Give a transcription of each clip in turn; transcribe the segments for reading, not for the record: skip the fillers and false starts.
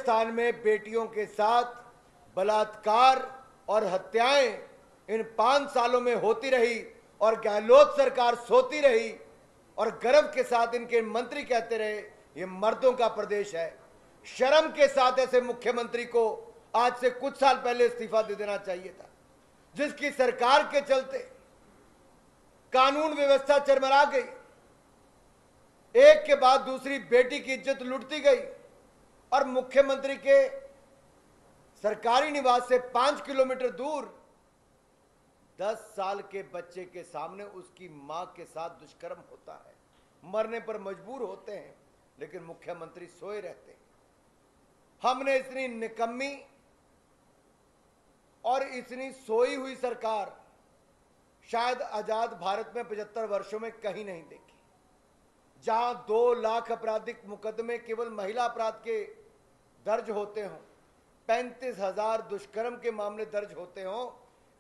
राजस्थान में बेटियों के साथ बलात्कार और हत्याएं इन 5 सालों में होती रही और गहलोत सरकार सोती रही और गर्व के साथ इनके मंत्री कहते रहे ये मर्दों का प्रदेश है। शर्म के साथ ऐसे मुख्यमंत्री को आज से कुछ साल पहले इस्तीफा दे देना चाहिए था, जिसकी सरकार के चलते कानून व्यवस्था चरमरा गई, एक के बाद दूसरी बेटी की इज्जत लुटती गई और मुख्यमंत्री के सरकारी निवास से 5 किलोमीटर दूर 10 साल के बच्चे के सामने उसकी मां के साथ दुष्कर्म होता है। मरने पर मजबूर होते हैं, लेकिन मुख्यमंत्री सोए रहते हैं। हमने इतनी निकम्मी और इतनी सोई हुई सरकार शायद आजाद भारत में 75 वर्षों में कहीं नहीं देखी, जहां 2 लाख आपराधिक मुकदमे केवल महिला अपराध के दर्ज होते हों, 35,000 दुष्कर्म के मामले दर्ज होते हों।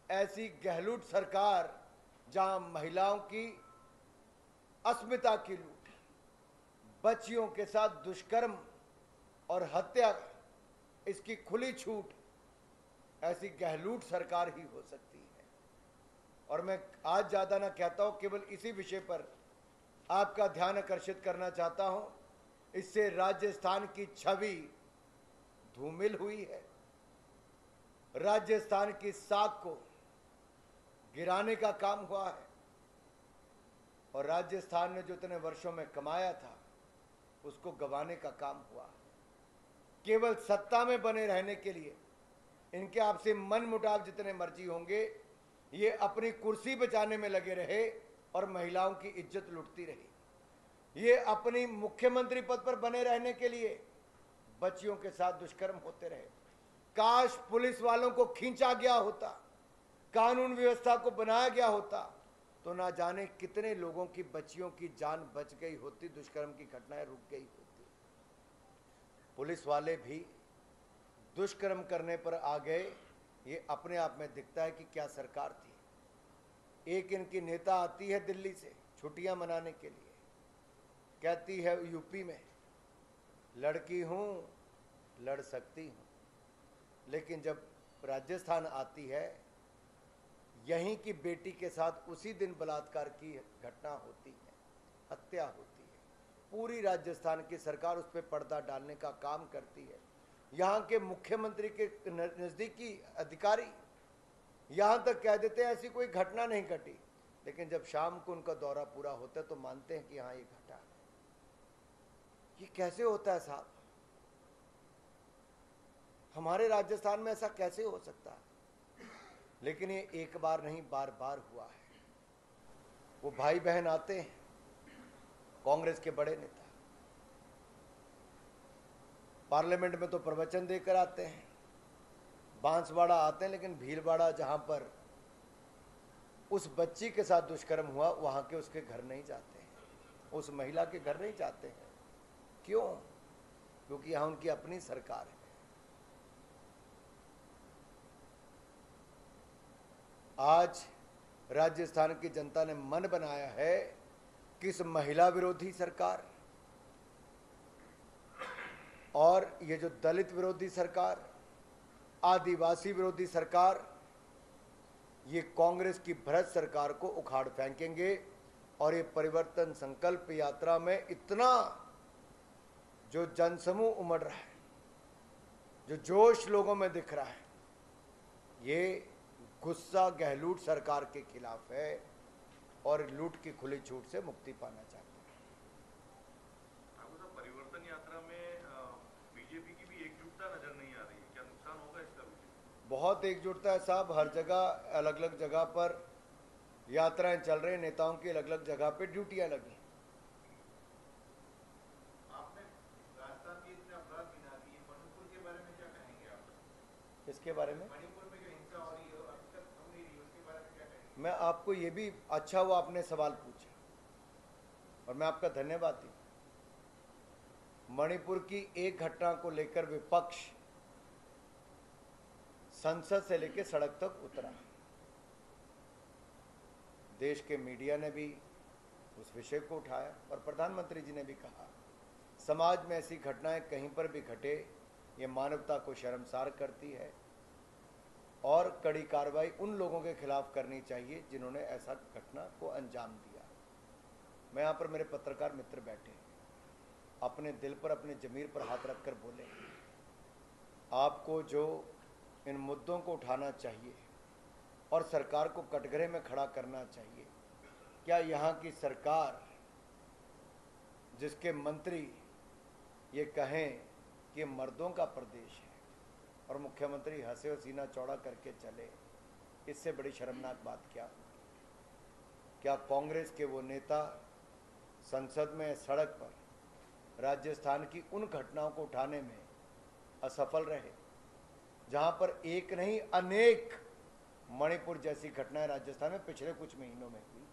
ऐसी गहलोत सरकार जहां महिलाओं की अस्मिता की लूट, बच्चियों के साथ दुष्कर्म और हत्या, इसकी खुली छूट, ऐसी गहलोत सरकार ही हो सकती है। और मैं आज ज्यादा ना कहता हूं, केवल इसी विषय पर आपका ध्यान आकर्षित करना चाहता हूं। इससे राजस्थान की छवि धूमिल हुई है, राजस्थान की साख को गिराने का काम हुआ है और राजस्थान ने जो इतने वर्षों में कमाया था उसको गंवाने का काम हुआ है। केवल सत्ता में बने रहने के लिए इनके आपसे मन मुटाव जितने मर्जी होंगे, ये अपनी कुर्सी बचाने में लगे रहे और महिलाओं की इज्जत लुटती रही। ये अपनी मुख्यमंत्री पद पर बने रहने के लिए बच्चियों के साथ दुष्कर्म होते रहे। काश पुलिस वालों को खींचा गया होता, कानून व्यवस्था को बनाया गया होता, तो ना जाने कितने लोगों की बच्चियों की जान बच गई होती, दुष्कर्म की घटनाएं रुक गई होती। पुलिस वाले भी दुष्कर्म करने पर आ गए, ये अपने आप में दिखता है कि क्या सरकार थी। एक इनकी नेता आती है दिल्ली से छुट्टियां मनाने के लिए, कहती है यूपी में लड़की हूं, लड़ सकती हूं, लेकिन जब राजस्थान आती है, यहीं की बेटी के साथ उसी दिन बलात्कार की घटना होती है, हत्या होती है। पूरी राजस्थान की सरकार उस पर पर्दा डालने का काम करती है। यहाँ के मुख्यमंत्री के नजदीकी अधिकारी यहाँ तक कह देते हैं ऐसी कोई घटना नहीं घटी, लेकिन जब शाम को उनका दौरा पूरा होता है तो मानते हैं कि हाँ ये घटा है। ये कैसे होता है साहब? हमारे राजस्थान में ऐसा कैसे हो सकता है? लेकिन ये एक बार नहीं, बार बार हुआ है। वो भाई बहन आते हैं, कांग्रेस के बड़े नेता पार्लियामेंट में तो प्रवचन देकर आते हैं, बांसवाड़ा आते हैं, लेकिन भीलवाड़ा जहां पर उस बच्ची के साथ दुष्कर्म हुआ वहां के उसके घर नहीं जाते हैं, उस महिला के घर नहीं जाते हैं। क्यों? क्योंकि यहां उनकी अपनी सरकार है। आज राजस्थान की जनता ने मन बनाया है कि इस महिला विरोधी सरकार और ये जो दलित विरोधी सरकार, आदिवासी विरोधी सरकार, ये कांग्रेस की भ्रष्ट सरकार को उखाड़ फेंकेंगे। और ये परिवर्तन संकल्प यात्रा में इतना जो जनसमूह उमड़ रहा है, जो जोश लोगों में दिख रहा है, ये गुस्सा गहलोत सरकार के खिलाफ है और लूट की खुली छूट से मुक्ति पाना चाहते हैं। परिवर्तन यात्रा में बीजेपी की भी एकजुटता नजर नहीं आ रही है, क्या नुकसान होगा इसका? बहुत एकजुटता है साहब, हर जगह अलग अलग जगह पर यात्राएं चल रही, नेताओं की अलग अलग जगह पे ड्यूटियां लगी। आपने राजस्थान के इतने अपराध गिना दिए, मणिपुर के बारे में क्या कहेंगे आप? इसके बारे में मणिपुर में जो हिंसा हो रही है अभी तक थम नहीं रही, उसके बारे में क्या कहेंगे? मैं आपको ये भी अच्छा हुआ आपने सवाल पूछा और मैं आपका धन्यवाद दी। मणिपुर की एक घटना को लेकर विपक्ष संसद से लेकर सड़क तक उतरा। देश के मीडिया ने भी उस विषय को उठाया और प्रधानमंत्री जी ने भी कहा, समाज में ऐसी घटनाएं कहीं पर भी घटे ये मानवता को शर्मसार करती है और कड़ी कार्रवाई उन लोगों के खिलाफ करनी चाहिए जिन्होंने ऐसा घटना को अंजाम दिया। मैं यहाँ पर मेरे पत्रकार मित्र बैठे हैं, अपने दिल पर अपने ज़मीर पर हाथ रखकर बोले, आपको जो इन मुद्दों को उठाना चाहिए और सरकार को कटघरे में खड़ा करना चाहिए। क्या यहाँ की सरकार, जिसके मंत्री ये कहें कि मर्दों का प्रदेश है और मुख्यमंत्री हंसे और सीना चौड़ा करके चले, इससे बड़ी शर्मनाक बात क्या? क्या कांग्रेस के वो नेता संसद में, सड़क पर राजस्थान की उन घटनाओं को उठाने में असफल रहे जहां पर एक नहीं अनेक मणिपुर जैसी घटनाएं राजस्थान में पिछले कुछ महीनों में हुई?